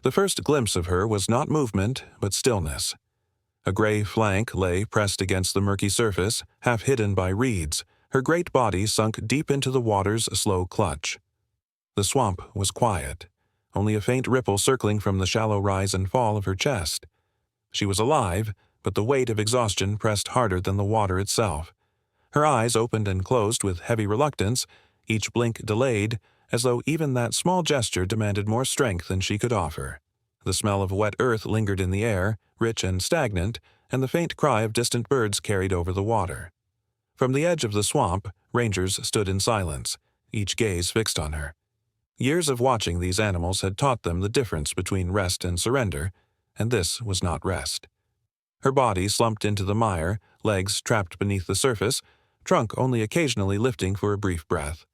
The first glimpse of her was not movement, but stillness. A gray flank lay pressed against the murky surface, half hidden by reeds, her great body sunk deep into the water's slow clutch. The swamp was quiet, only a faint ripple circling from the shallow rise and fall of her chest. She was alive, but the weight of exhaustion pressed harder than the water itself. Her eyes opened and closed with heavy reluctance, each blink delayed, as though even that small gesture demanded more strength than she could offer. The smell of wet earth lingered in the air, rich and stagnant, and the faint cry of distant birds carried over the water. From the edge of the swamp, rangers stood in silence, each gaze fixed on her. Years of watching these animals had taught them the difference between rest and surrender, and this was not rest. Her body slumped into the mire, legs trapped beneath the surface, trunk only occasionally lifting for a brief breath.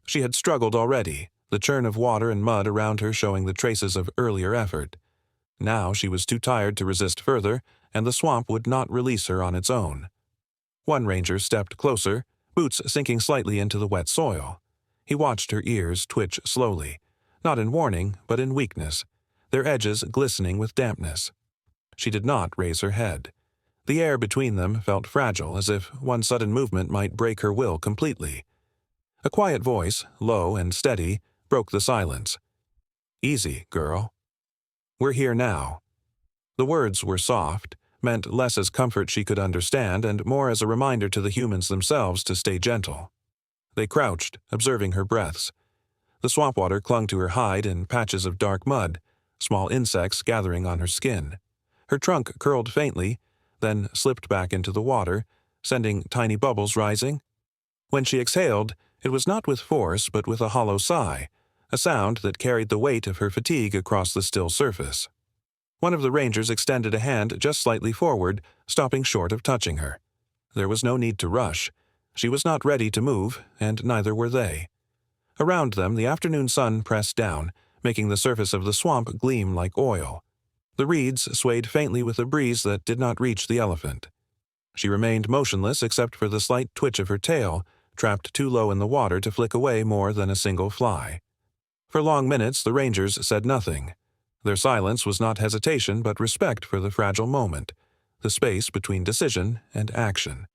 She had struggled already, the churn of water and mud around her showing the traces of earlier effort. Now she was too tired to resist further, and the swamp would not release her on its own. One ranger stepped closer, boots sinking slightly into the wet soil. He watched her ears twitch slowly, not in warning, but in weakness, their edges glistening with dampness. She did not raise her head. The air between them felt fragile, as if one sudden movement might break her will completely. A quiet voice, low and steady, broke the silence. "Easy, girl. We're here now." The words were soft, meant less as comfort she could understand and more as a reminder to the humans themselves to stay gentle. They crouched, observing her breaths. The swamp water clung to her hide in patches of dark mud, small insects gathering on her skin. Her trunk curled faintly, then slipped back into the water, sending tiny bubbles rising. When she exhaled, it was not with force but with a hollow sigh, a sound that carried the weight of her fatigue across the still surface. One of the rangers extended a hand just slightly forward, stopping short of touching her. There was no need to rush. She was not ready to move, and neither were they. Around them, the afternoon sun pressed down, making the surface of the swamp gleam like oil. The reeds swayed faintly with a breeze that did not reach the elephant. She remained motionless except for the slight twitch of her tail, trapped too low in the water to flick away more than a single fly. For long minutes the rangers said nothing. Their silence was not hesitation but respect for the fragile moment, the space between decision and action.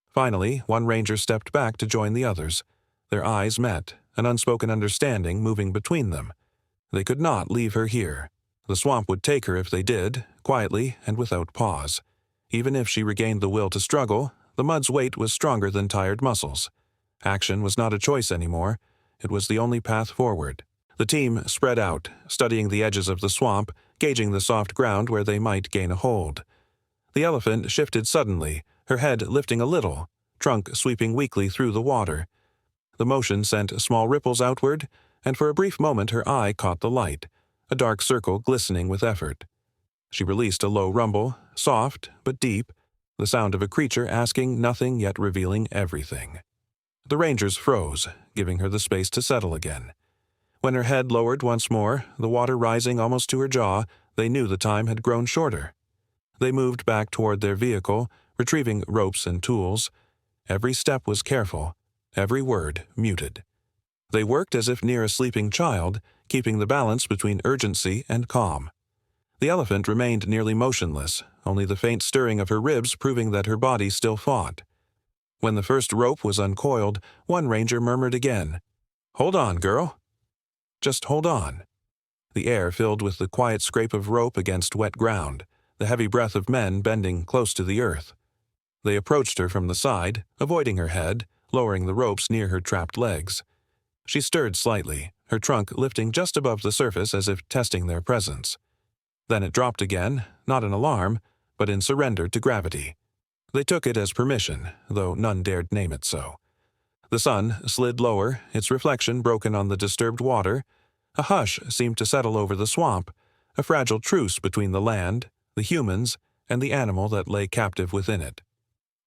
Finally, one ranger stepped back to join the others. Their eyes met, an unspoken understanding moving between them. They could not leave her here. The swamp would take her if they did, quietly and without pause. Even if she regained the will to struggle, the mud's weight was stronger than tired muscles. Action was not a choice anymore. It was the only path forward. The team spread out, studying the edges of the swamp, gauging the soft ground where they might gain a hold. The elephant shifted suddenly, her head lifting a little, trunk sweeping weakly through the water. The motion sent small ripples outward, and for a brief moment her eye caught the light, a dark circle glistening with effort. She released a low rumble, soft but deep, the sound of a creature asking nothing yet revealing everything. The rangers froze, giving her the space to settle again. When her head lowered once more, the water rising almost to her jaw, they knew the time had grown shorter. They moved back toward their vehicle, retrieving ropes and tools. Every step was careful, every word muted. They worked as if near a sleeping child, keeping the balance between urgency and calm. The elephant remained nearly motionless, only the faint stirring of her ribs proving that her body still fought. When the first rope was uncoiled, one ranger murmured again, "Hold on, girl. Just hold on." The air filled with the quiet scrape of rope against wet ground, the heavy breath of men bending close to the earth. They approached her from the side, avoiding her head, lowering the ropes near her trapped legs. She stirred slightly, her trunk lifting just above the surface as if testing their presence. Then it dropped again, not in alarm, but in surrender to gravity. They took it as permission, though none dared name it so. The sun slid lower, its reflection broken on the disturbed water. A hush seemed to settle over the swamp, a fragile truce between the land, the humans, and the animal that lay captive within it.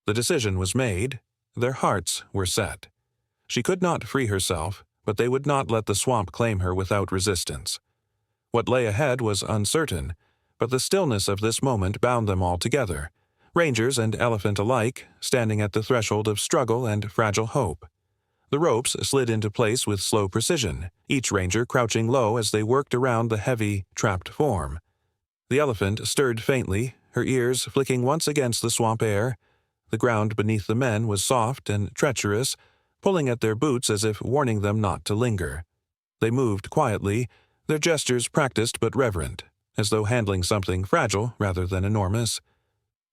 The decision was made. Their hearts were set. She could not free herself, but they would not let the swamp claim her without resistance. What lay ahead was uncertain, but the stillness of this moment bound them all together, rangers and elephant alike, standing at the threshold of struggle and fragile hope. The ropes slid into place with slow precision, each ranger crouching low as they worked around the heavy, trapped form. The elephant stirred faintly, her ears flicking once against the swamp air. The ground beneath the men was soft and treacherous, pulling at their boots as if warning them not to linger. They moved quietly, their gestures practiced but reverent, as though handling something fragile rather than enormous.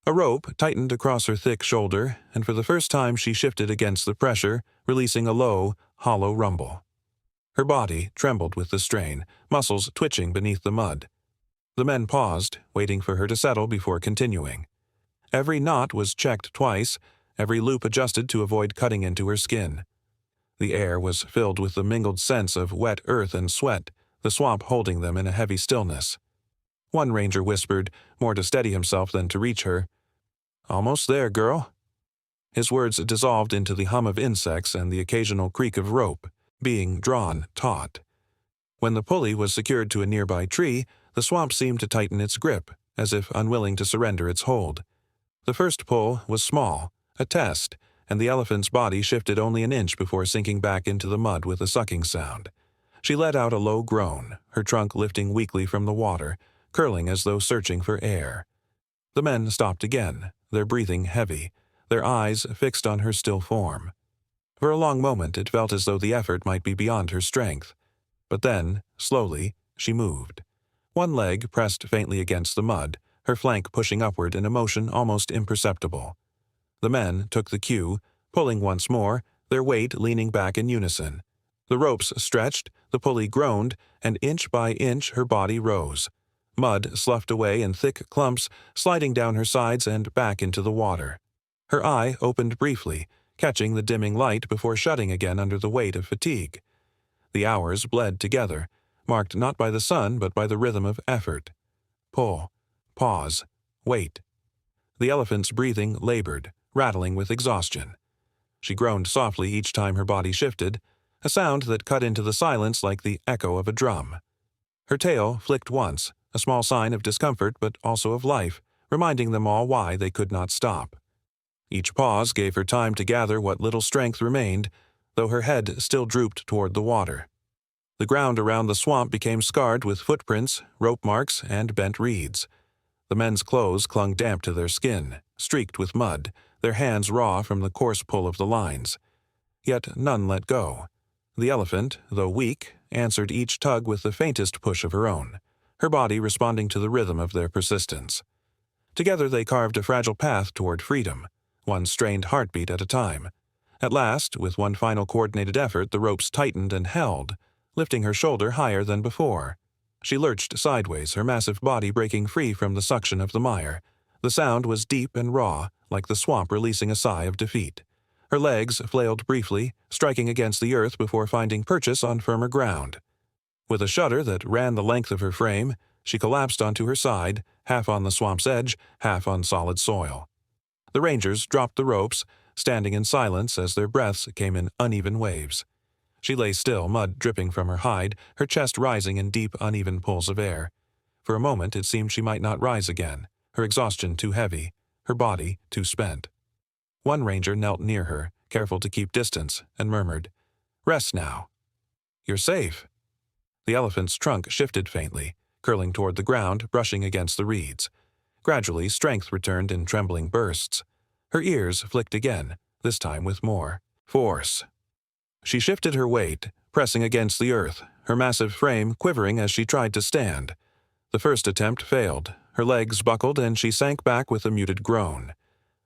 A rope tightened across her thick shoulder, and for the first time she shifted against the pressure, releasing a low, hollow rumble. Her body trembled with the strain, muscles twitching beneath the mud. The men paused, waiting for her to settle before continuing. Every knot was checked twice, every loop adjusted to avoid cutting into her skin. The air was filled with the mingled scents of wet earth and sweat, the swamp holding them in a heavy stillness. One ranger whispered, more to steady himself than to reach her, "Almost there, girl." His words dissolved into the hum of insects and the occasional creak of rope, being drawn taut. When the pulley was secured to a nearby tree, the swamp seemed to tighten its grip, as if unwilling to surrender its hold. The first pull was small, a test, and the elephant's body shifted only an inch before sinking back into the mud with a sucking sound. She let out a low groan, her trunk lifting weakly from the water, curling as though searching for air. The men stopped again, their breathing heavy, their eyes fixed on her still form. For a long moment it felt as though the effort might be beyond her strength. But then, slowly, she moved. One leg pressed faintly against the mud, her flank pushing upward in a motion almost imperceptible. The men took the cue, pulling once more, their weight leaning back in unison. The ropes stretched, the pulley groaned, and inch by inch her body rose. Mud sloughed away in thick clumps, sliding down her sides and back into the water. Her eye opened briefly, catching the dimming light before shutting again under the weight of fatigue. The hours bled together, marked not by the sun but by the rhythm of effort. Pull, pause, wait. The elephant's breathing labored, rattling with exhaustion. She groaned softly each time her body shifted, a sound that cut into the silence like the echo of a drum. Her tail flicked once, a small sign of discomfort but also of life, reminding them all why they could not stop. Each pause gave her time to gather what little strength remained, though her head still drooped toward the water. The ground around the swamp became scarred with footprints, rope marks, and bent reeds. The men's clothes clung damp to their skin, streaked with mud, their hands raw from the coarse pull of the lines. Yet none let go. The elephant, though weak, answered each tug with the faintest push of her own, her body responding to the rhythm of their persistence. Together they carved a fragile path toward freedom, one strained heartbeat at a time. At last, with one final coordinated effort, the ropes tightened and held, lifting her shoulder higher than before. She lurched sideways, her massive body breaking free from the suction of the mire. The sound was deep and raw, like the swamp releasing a sigh of defeat. Her legs flailed briefly, striking against the earth before finding purchase on firmer ground. With a shudder that ran the length of her frame, she collapsed onto her side, half on the swamp's edge, half on solid soil. The rangers dropped the ropes, standing in silence as their breaths came in uneven waves. She lay still, mud dripping from her hide, her chest rising in deep, uneven pulls of air. For a moment it seemed she might not rise again, her exhaustion too heavy, her body too spent. One ranger knelt near her, careful to keep distance, and murmured, "Rest now." "You're safe." The elephant's trunk shifted faintly, curling toward the ground, brushing against the reeds. Gradually, strength returned in trembling bursts. Her ears flicked again, this time with more force. She shifted her weight, pressing against the earth, her massive frame quivering as she tried to stand. The first attempt failed. Her legs buckled and she sank back with a muted groan.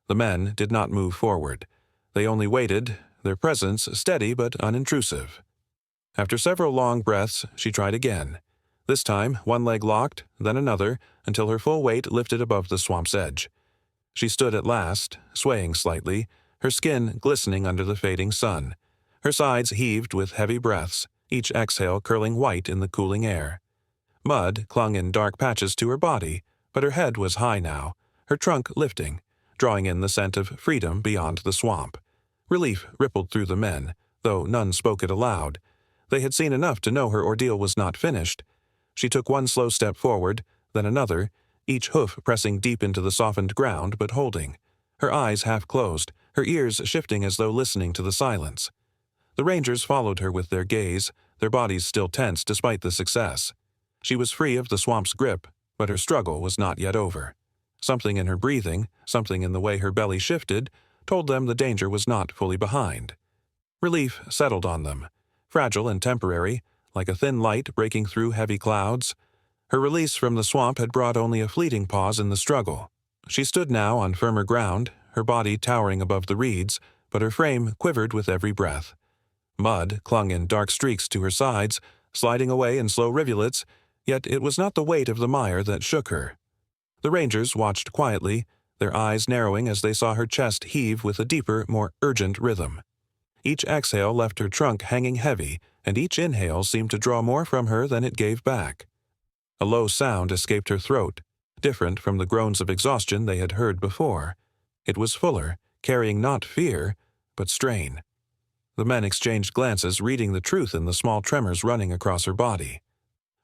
The men did not move forward. They only waited, their presence steady but unintrusive. After several long breaths, she tried again. This time, one leg locked, then another, until her full weight lifted above the swamp's edge. She stood at last, swaying slightly, her skin glistening under the fading sun. Her sides heaved with heavy breaths, each exhale curling white in the cooling air. Mud clung in dark patches to her body, but her head was high now, her trunk lifting, drawing in the scent of freedom beyond the swamp. Relief rippled through the men, though none spoke it aloud. They had seen enough to know her ordeal was not finished. She took one slow step forward, then another, each hoof pressing deep into the softened ground but holding, her eyes half closed, her ears shifting as though listening to the silence. The rangers followed her with their gaze, their bodies still tense despite the success. She was free of the swamp's grip, but her struggle was not yet over. Something in her breathing, something in the way her belly shifted, told them the danger was not fully behind. Relief settled on them, fragile and temporary, like a thin light breaking through heavy clouds. Her release from the swamp had brought only a fleeting pause in the struggle. She stood now on firmer ground, her body towering above the reeds, but her frame quivered with every breath. Mud clung in dark streaks to her sides, sliding away in slow rivulets, yet it was not the weight of the mire that shook her. The rangers watched quietly, their eyes narrowing as they saw her chest heave with a deeper, more urgent rhythm. Each exhale left her trunk hanging heavy, and each inhale seemed to draw more from her than it gave back. A low sound escaped her throat, different from the groans of exhaustion they had heard before. It was fuller, carrying not fear, but strain. The men exchanged glances, reading the truth in the small tremors running across her body.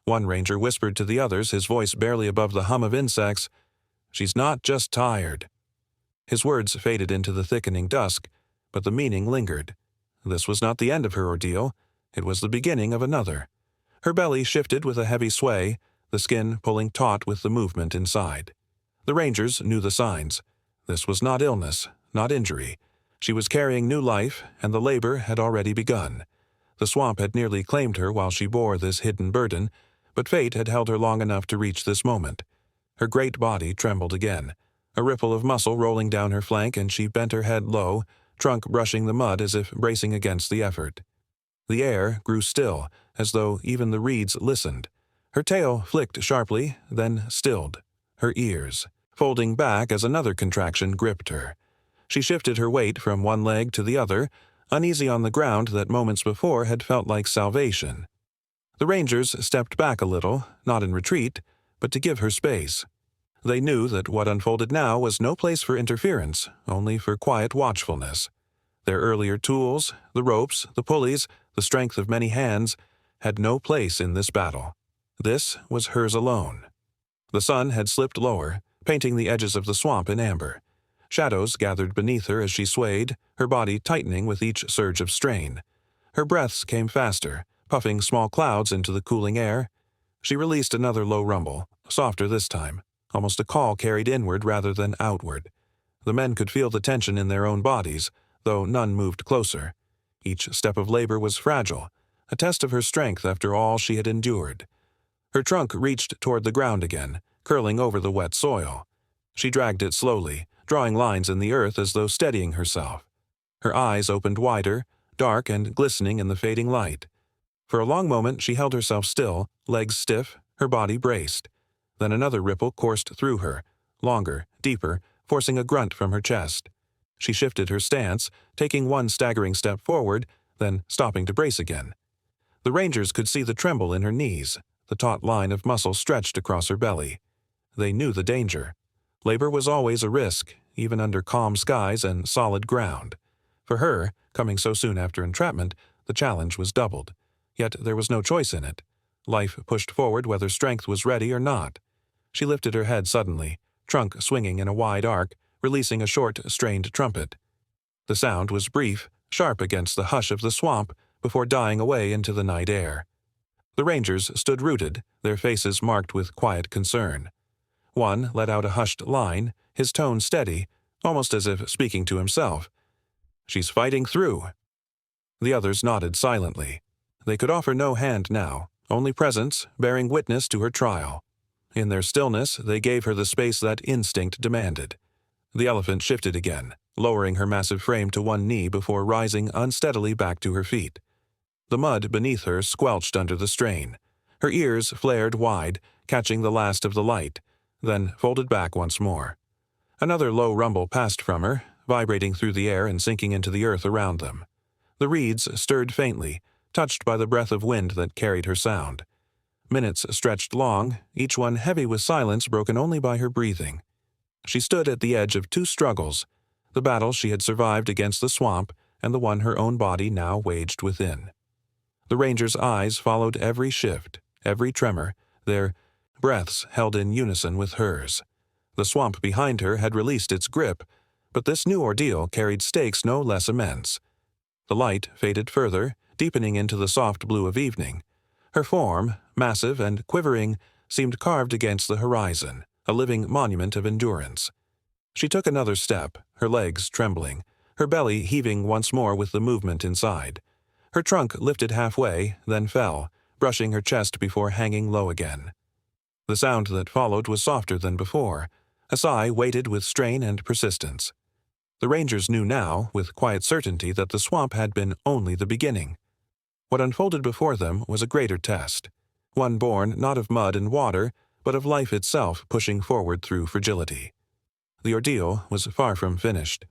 One ranger whispered to the others, his voice barely above the hum of insects, "She's not just tired." His words faded into the thickening dusk, but the meaning lingered. This was not the end of her ordeal. It was the beginning of another. Her belly shifted with a heavy sway, the skin pulling taut with the movement inside. The rangers knew the signs. This was not illness, not injury. She was carrying new life, and the labor had already begun. The swamp had nearly claimed her while she bore this hidden burden, but fate had held her long enough to reach this moment. Her great body trembled again, a ripple of muscle rolling down her flank, and she bent her head low, trunk brushing the mud as if bracing against the effort. The air grew still, as though even the reeds listened. Her tail flicked sharply, then stilled, her ears folding back as another contraction gripped her. She shifted her weight from one leg to the other, uneasy on the ground that moments before had felt like salvation. The rangers stepped back a little, not in retreat, but to give her space. They knew that what unfolded now was no place for interference, only for quiet watchfulness. Their earlier tools, the ropes, the pulleys, the strength of many hands, had no place in this battle. This was hers alone. The sun had slipped lower, painting the edges of the swamp in amber. Shadows gathered beneath her as she swayed, her body tightening with each surge of strain. Her breaths came faster, puffing small clouds into the cooling air. She released another low rumble, softer this time, almost a call carried inward rather than outward. The men could feel the tension in their own bodies, though none moved closer. Each step of labor was fragile, a test of her strength after all she had endured. Her trunk reached toward the ground again, curling over the wet soil. She dragged it slowly, drawing lines in the earth as though steadying herself. Her eyes opened wider, dark and glistening in the fading light. For a long moment she held herself still, legs stiff, her body braced. Then another ripple coursed through her, longer, deeper, forcing a grunt from her chest. She shifted her stance, taking one staggering step forward, then stopping to brace again. The rangers could see the tremble in her knees, the taut line of muscle stretched across her belly. They knew the danger. Labor was always a risk, even under calm skies and solid ground. For her, coming so soon after entrapment, the challenge was doubled. Yet there was no choice in it. Life pushed forward whether strength was ready or not. She lifted her head suddenly, trunk swinging in a wide arc, releasing a short, strained trumpet. The sound was brief, sharp against the hush of the swamp, before dying away into the night air. The rangers stood rooted, their faces marked with quiet concern. One let out a hushed line, his tone steady, almost as if speaking to himself. "She's fighting through." The others nodded silently. They could offer no hand now, only presence, bearing witness to her trial. In their stillness, they gave her the space that instinct demanded. The elephant shifted again, lowering her massive frame to one knee before rising unsteadily back to her feet. The mud beneath her squelched under the strain. Her ears flared wide, catching the last of the light, then folded back once more. Another low rumble passed from her, vibrating through the air and sinking into the earth around them. The reeds stirred faintly, touched by the breath of wind that carried her sound. Minutes stretched long, each one heavy with silence broken only by her breathing. She stood at the edge of two struggles, the battle she had survived against the swamp and the one her own body now waged within. The ranger's eyes followed every shift, every tremor, their breaths held in unison with hers. The swamp behind her had released its grip, but this new ordeal carried stakes no less immense. The light faded further, deepening into the soft blue of evening. Her form, massive and quivering, seemed carved against the horizon, a living monument of endurance. She took another step, her legs trembling, her belly heaving once more with the movement inside. Her trunk lifted halfway, then fell, brushing her chest before hanging low again. The sound that followed was softer than before, a sigh weighted with strain and persistence. The rangers knew now, with quiet certainty, that the swamp had been only the beginning. What unfolded before them was a greater test, one born not of mud and water, but of life itself pushing forward through fragility. The ordeal was far from finished.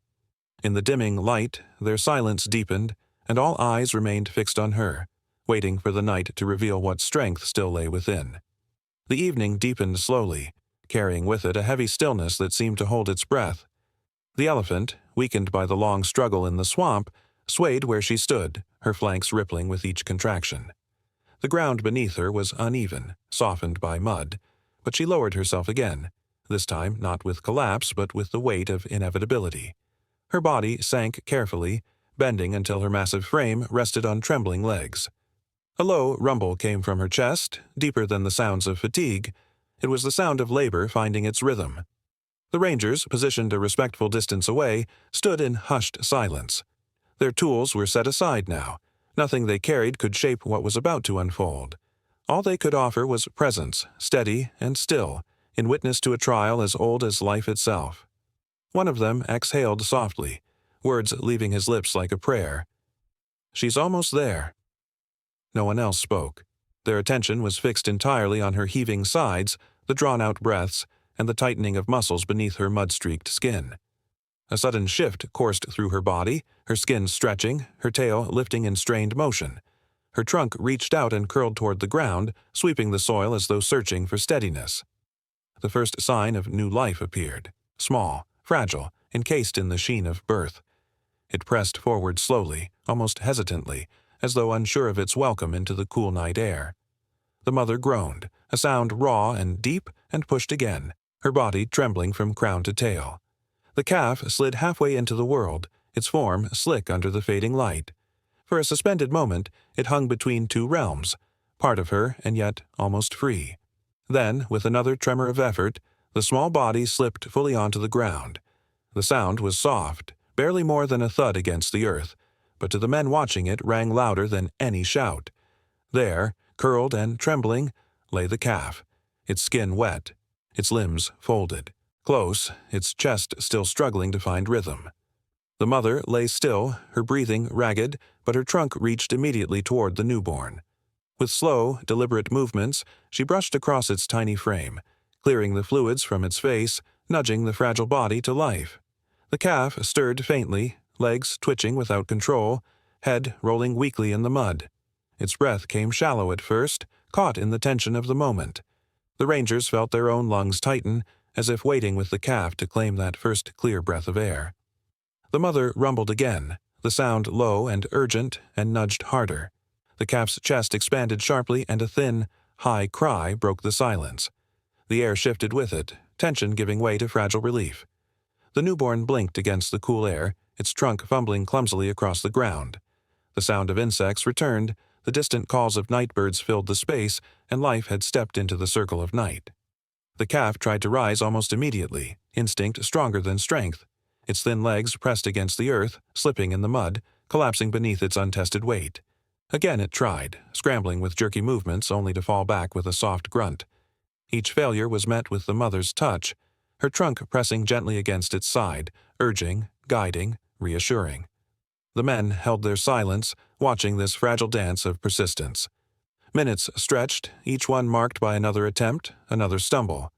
In the dimming light, their silence deepened, and all eyes remained fixed on her, waiting for the night to reveal what strength still lay within. The evening deepened slowly, carrying with it a heavy stillness that seemed to hold its breath. The elephant, weakened by the long struggle in the swamp, swayed where she stood, her flanks rippling with each contraction. The ground beneath her was uneven, softened by mud, but she lowered herself again, this time not with collapse but with the weight of inevitability. Her body sank carefully, bending until her massive frame rested on trembling legs. A low rumble came from her chest, deeper than the sounds of fatigue. It was the sound of labor finding its rhythm. The rangers, positioned a respectful distance away, stood in hushed silence. Their tools were set aside now. Nothing they carried could shape what was about to unfold. All they could offer was presence, steady and still, in witness to a trial as old as life itself. One of them exhaled softly, words leaving his lips like a prayer. "She's almost there." No one else spoke. Their attention was fixed entirely on her heaving sides, the drawn-out breaths, and the tightening of muscles beneath her mud-streaked skin. A sudden shift coursed through her body, her skin stretching, her tail lifting in strained motion. Her trunk reached out and curled toward the ground, sweeping the soil as though searching for steadiness. The first sign of new life appeared, small, fragile, encased in the sheen of birth. It pressed forward slowly, almost hesitantly, as though unsure of its welcome into the cool night air. The mother groaned, a sound raw and deep, and pushed again, her body trembling from crown to tail. The calf slid halfway into the world, its form slick under the fading light. For a suspended moment, it hung between two realms, part of her and yet almost free. Then, with another tremor of effort, the small body slipped fully onto the ground. The sound was soft, barely more than a thud against the earth, but to the men watching it rang louder than any shout. There, curled and trembling, lay the calf, its skin wet, its limbs folded. Close, its chest still struggling to find rhythm. The mother lay still, her breathing ragged, but her trunk reached immediately toward the newborn. With slow, deliberate movements, she brushed across its tiny frame, clearing the fluids from its face, nudging the fragile body to life. The calf stirred faintly, legs twitching without control, head rolling weakly in the mud. Its breath came shallow at first, caught in the tension of the moment. The rangers felt their own lungs tighten, as if waiting with the calf to claim that first clear breath of air. The mother rumbled again, the sound low and urgent, and nudged harder. The calf's chest expanded sharply, and a thin, high cry broke the silence. The air shifted with it, tension giving way to fragile relief. The newborn blinked against the cool air, its trunk fumbling clumsily across the ground. The sound of insects returned, the distant calls of night birds filled the space, and life had stepped into the circle of night. The calf tried to rise almost immediately, instinct stronger than strength. Its thin legs pressed against the earth, slipping in the mud, collapsing beneath its untested weight. Again it tried, scrambling with jerky movements only to fall back with a soft grunt. Each failure was met with the mother's touch, her trunk pressing gently against its side, urging, guiding, reassuring. The men held their silence, watching this fragile dance of persistence. Minutes stretched, each one marked by another attempt, another stumble.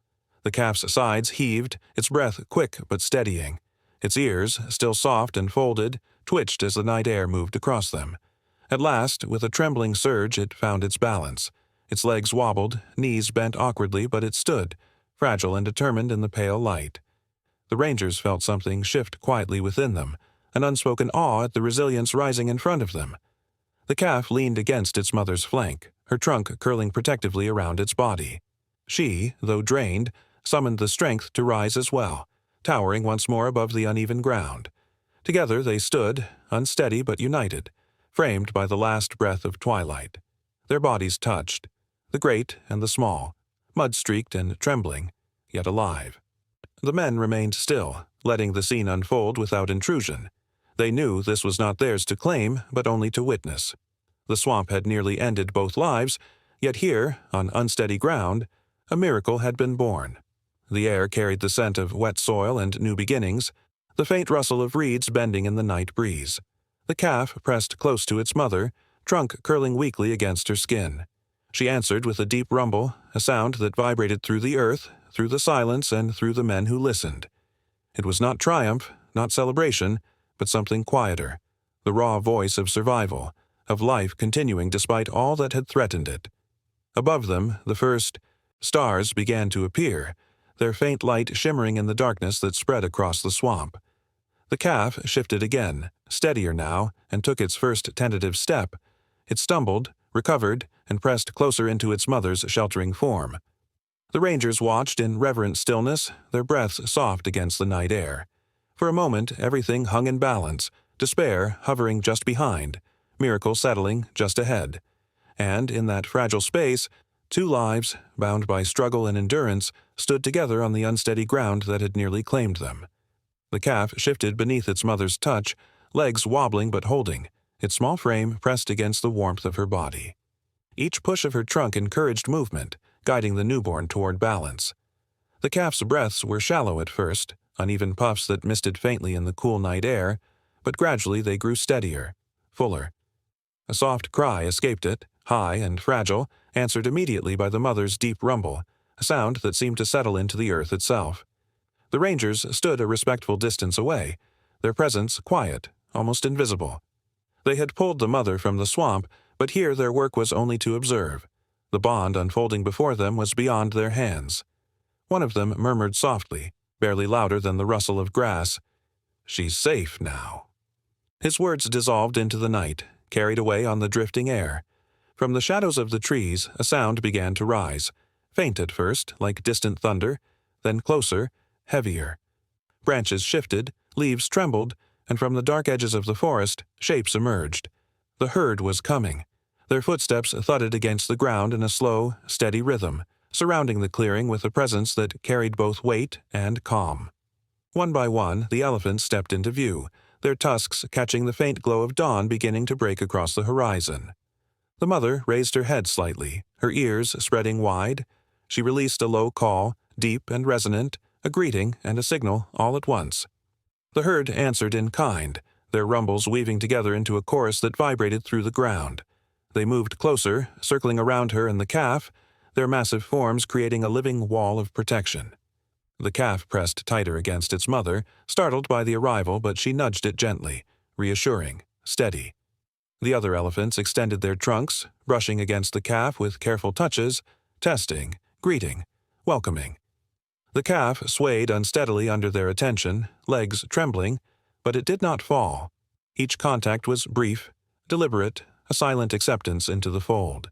The calf's sides heaved, its breath quick but steadying. Its ears, still soft and folded, twitched as the night air moved across them. At last, with a trembling surge, it found its balance. Its legs wobbled, knees bent awkwardly, but it stood, fragile and determined in the pale light. The rangers felt something shift quietly within them, an unspoken awe at the resilience rising in front of them. The calf leaned against its mother's flank, her trunk curling protectively around its body. She, though drained, summoned the strength to rise as well, towering once more above the uneven ground. Together they stood, unsteady but united, framed by the last breath of twilight. Their bodies touched, the great and the small, mud-streaked and trembling, yet alive. The men remained still, letting the scene unfold without intrusion. They knew this was not theirs to claim, but only to witness. The swamp had nearly ended both lives, yet here, on unsteady ground, a miracle had been born. The air carried the scent of wet soil and new beginnings, the faint rustle of reeds bending in the night breeze. The calf pressed close to its mother, trunk curling weakly against her skin. She answered with a deep rumble, a sound that vibrated through the earth, through the silence, and through the men who listened. It was not triumph, not celebration, but something quieter, the raw voice of survival, of life continuing despite all that had threatened it. Above them, the first stars began to appear, their faint light shimmering in the darkness that spread across the swamp. The calf shifted again, steadier now, and took its first tentative step. It stumbled, recovered, and pressed closer into its mother's sheltering form. The rangers watched in reverent stillness, their breaths soft against the night air. For a moment, everything hung in balance, despair hovering just behind, miracle settling just ahead. And in that fragile space, two lives, bound by struggle and endurance, stood together on the unsteady ground that had nearly claimed them. The calf shifted beneath its mother's touch, legs wobbling but holding, its small frame pressed against the warmth of her body. Each push of her trunk encouraged movement, guiding the newborn toward balance. The calf's breaths were shallow at first, uneven puffs that misted faintly in the cool night air, but gradually they grew steadier, fuller. A soft cry escaped it, high and fragile, answered immediately by the mother's deep rumble, a sound that seemed to settle into the earth itself. The rangers stood a respectful distance away, their presence quiet, almost invisible. They had pulled the mother from the swamp, but here their work was only to observe. The bond unfolding before them was beyond their hands. One of them murmured softly, barely louder than the rustle of grass, "She's safe now." His words dissolved into the night, carried away on the drifting air. From the shadows of the trees, a sound began to rise, faint at first, like distant thunder, then closer, heavier. Branches shifted, leaves trembled, and from the dark edges of the forest, shapes emerged. The herd was coming. Their footsteps thudded against the ground in a slow, steady rhythm, surrounding the clearing with a presence that carried both weight and calm. One by one, the elephants stepped into view, their tusks catching the faint glow of dawn beginning to break across the horizon. The mother raised her head slightly, her ears spreading wide. She released a low call, deep and resonant, a greeting and a signal all at once. The herd answered in kind, their rumbles weaving together into a chorus that vibrated through the ground. They moved closer, circling around her and the calf, their massive forms creating a living wall of protection. The calf pressed tighter against its mother, startled by the arrival, but she nudged it gently, reassuring, steady. The other elephants extended their trunks, brushing against the calf with careful touches, testing, greeting, welcoming. The calf swayed unsteadily under their attention, legs trembling, but it did not fall. Each contact was brief, deliberate, a silent acceptance into the fold.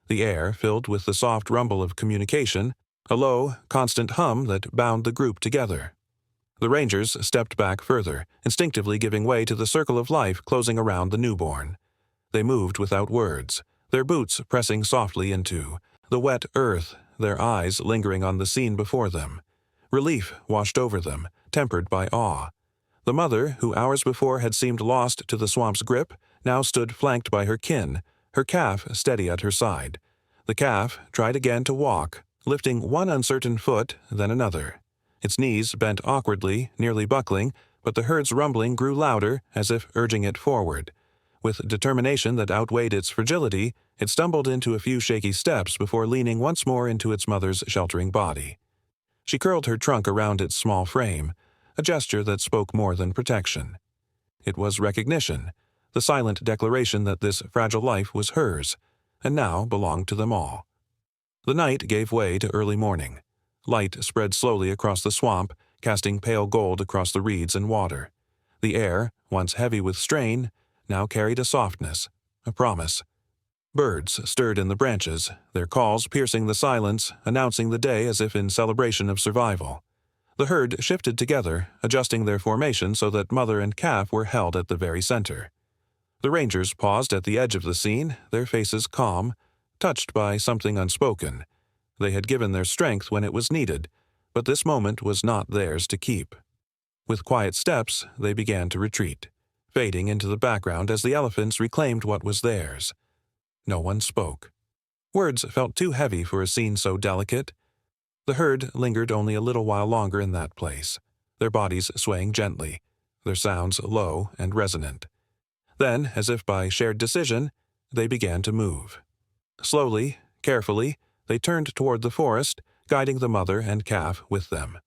The air filled with the soft rumble of communication, a low, constant hum that bound the group together. The rangers stepped back further, instinctively giving way to the circle of life closing around the newborn. They moved without words, their boots pressing softly into the wet earth, their eyes lingering on the scene before them. Relief washed over them, tempered by awe. The mother, who hours before had seemed lost to the swamp's grip, now stood flanked by her kin, her calf steady at her side. The calf tried again to walk, lifting one uncertain foot, then another. Its knees bent awkwardly, nearly buckling, but the herd's rumbling grew louder, as if urging it forward. With determination that outweighed its fragility, it stumbled into a few shaky steps before leaning once more into its mother's sheltering body. She curled her trunk around its small frame, a gesture that spoke more than protection. It was recognition, the silent declaration that this fragile life was hers, and now belonged to them all. The night gave way to early morning. Light spread slowly across the swamp, casting pale gold across the reeds and water. The air, once heavy with strain, now carried a softness, a promise. Birds stirred in the branches, their calls piercing the silence, announcing the day as if in celebration of survival. The herd shifted together, adjusting their formation so that mother and calf were held at the very center. The rangers paused at the edge of the scene, their faces calm, touched by something unspoken. They had given their strength when it was needed, but this moment was not theirs to keep. With quiet steps, they began to retreat, fading into the background as the elephants reclaimed what was theirs. No one spoke. Words felt too heavy for a scene so delicate. The herd lingered only a little while longer in that place, their bodies swaying gently, their sounds low and resonant. Then, as if by shared decision, they began to move. Slowly, carefully, they turned toward the forest, guiding the mother and calf with them.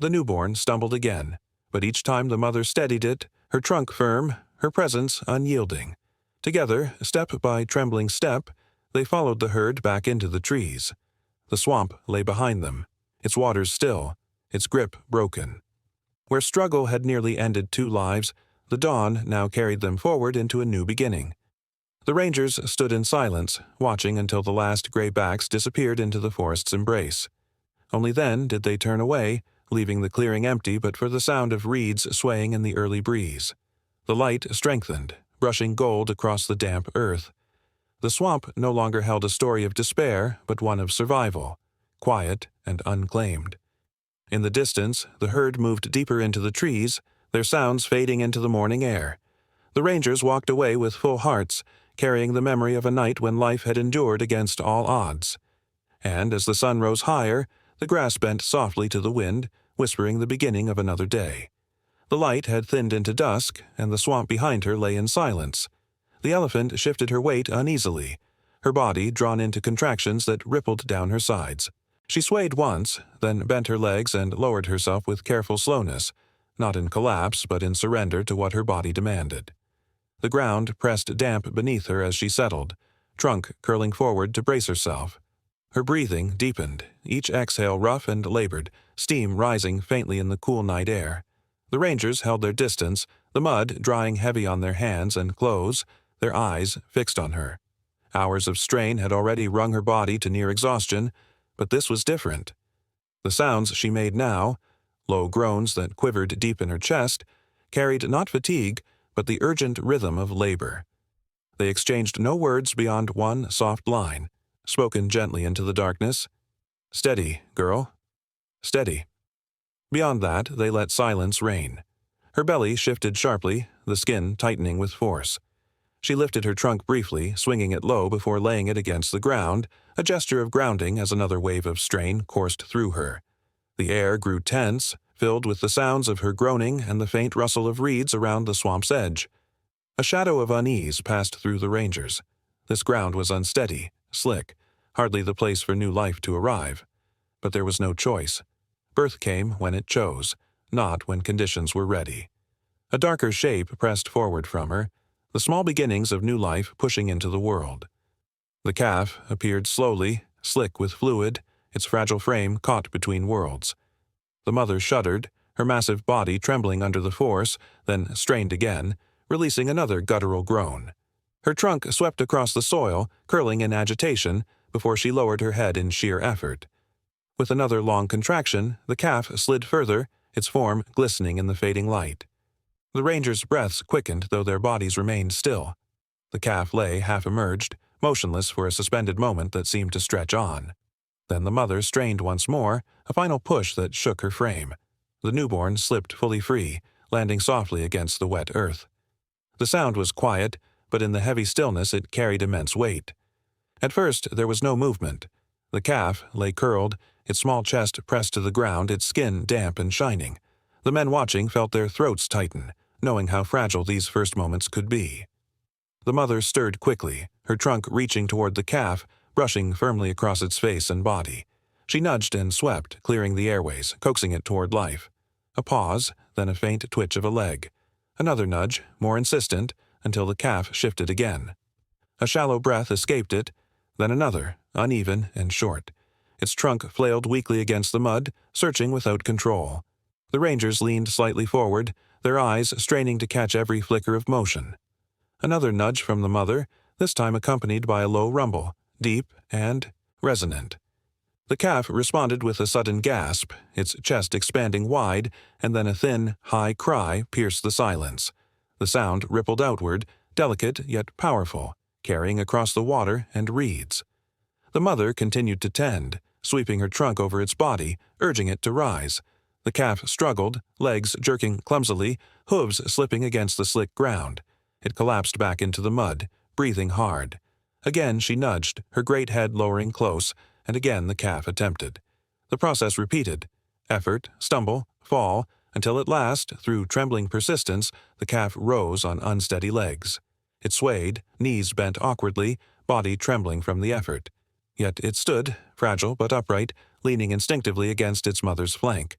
The newborn stumbled again, but each time the mother steadied it, her trunk firm, her presence unyielding. Together, step by trembling step, they followed the herd back into the trees. The swamp lay behind them, its waters still, its grip broken. Where struggle had nearly ended 2 lives, the dawn now carried them forward into a new beginning. The rangers stood in silence, watching until the last gray backs disappeared into the forest's embrace. Only then did they turn away, leaving the clearing empty but for the sound of reeds swaying in the early breeze. The light strengthened, brushing gold across the damp earth. The swamp no longer held a story of despair, but one of survival, quiet and unclaimed. In the distance, the herd moved deeper into the trees, their sounds fading into the morning air. The rangers walked away with full hearts, carrying the memory of a night when life had endured against all odds. And as the sun rose higher, the grass bent softly to the wind, whispering the beginning of another day. The light had thinned into dusk, and the swamp behind her lay in silence. The elephant shifted her weight uneasily, her body drawn into contractions that rippled down her sides. She swayed once, then bent her legs and lowered herself with careful slowness, not in collapse but in surrender to what her body demanded. The ground pressed damp beneath her as she settled, trunk curling forward to brace herself. Her breathing deepened, each exhale rough and labored, steam rising faintly in the cool night air. The rangers held their distance, the mud drying heavy on their hands and clothes, their eyes fixed on her. Hours of strain had already wrung her body to near exhaustion, but this was different. The sounds she made now, low groans that quivered deep in her chest, carried not fatigue, but the urgent rhythm of labor. They exchanged no words beyond one soft line, spoken gently into the darkness. "Steady, girl. Steady." Beyond that, they let silence reign. Her belly shifted sharply, the skin tightening with force. She lifted her trunk briefly, swinging it low before laying it against the ground, a gesture of grounding as another wave of strain coursed through her. The air grew tense, filled with the sounds of her groaning and the faint rustle of reeds around the swamp's edge. A shadow of unease passed through the rangers. This ground was unsteady, slick, hardly the place for new life to arrive. But there was no choice. Birth came when it chose, not when conditions were ready. A darker shape pressed forward from her, the small beginnings of new life pushing into the world. The calf appeared slowly, slick with fluid, its fragile frame caught between worlds. The mother shuddered, her massive body trembling under the force, then strained again, releasing another guttural groan. Her trunk swept across the soil, curling in agitation, before she lowered her head in sheer effort. With another long contraction, the calf slid further, its form glistening in the fading light. The rangers' breaths quickened, though their bodies remained still. The calf lay half-emerged, motionless for a suspended moment that seemed to stretch on. Then the mother strained once more, a final push that shook her frame. The newborn slipped fully free, landing softly against the wet earth. The sound was quiet, but in the heavy stillness it carried immense weight. At first there was no movement. The calf lay curled, its small chest pressed to the ground, its skin damp and shining. The men watching felt their throats tighten, knowing how fragile these first moments could be. The mother stirred quickly, her trunk reaching toward the calf, brushing firmly across its face and body. She nudged and swept, clearing the airways, coaxing it toward life. A pause, then a faint twitch of a leg. Another nudge, more insistent, until the calf shifted again. A shallow breath escaped it, then another, uneven and short. Its trunk flailed weakly against the mud, searching without control. The rangers leaned slightly forward, their eyes straining to catch every flicker of motion. Another nudge from the mother, this time accompanied by a low rumble, deep and resonant. The calf responded with a sudden gasp, its chest expanding wide, and then a thin, high cry pierced the silence. The sound rippled outward, delicate yet powerful, carrying across the water and reeds. The mother continued to tend, sweeping her trunk over its body, urging it to rise. The calf struggled, legs jerking clumsily, hooves slipping against the slick ground. It collapsed back into the mud, breathing hard. Again she nudged, her great head lowering close, and again the calf attempted. The process repeated. Effort, stumble, fall, until at last, through trembling persistence, the calf rose on unsteady legs. It swayed, knees bent awkwardly, body trembling from the effort. Yet it stood, fragile but upright, leaning instinctively against its mother's flank.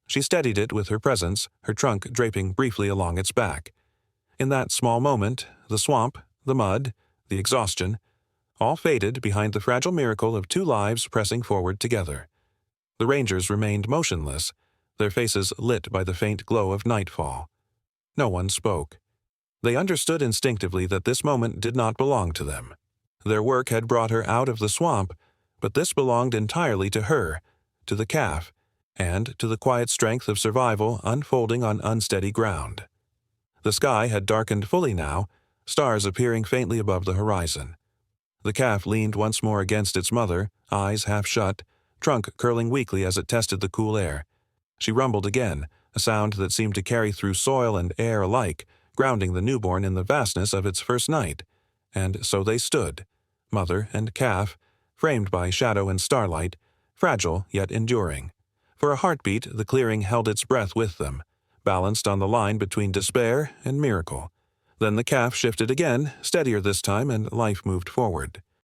She steadied it with her presence, her trunk draping briefly along its back. In that small moment, the swamp, the mud, the exhaustion, all faded behind the fragile miracle of two lives pressing forward together. The rangers remained motionless, their faces lit by the faint glow of nightfall. No one spoke. They understood instinctively that this moment did not belong to them. Their work had brought her out of the swamp, but this belonged entirely to her, to the calf, and to the quiet strength of survival unfolding on unsteady ground. The sky had darkened fully now, stars appearing faintly above the horizon. The calf leaned once more against its mother, eyes half shut, trunk curling weakly as it tested the cool air. She rumbled again, a sound that seemed to carry through soil and air alike, grounding the newborn in the vastness of its first night. And so they stood, mother and calf, framed by shadow and starlight, fragile yet enduring. For a heartbeat, the clearing held its breath with them, balanced on the line between despair and miracle. Then the calf shifted again, steadier this time, and life moved forward.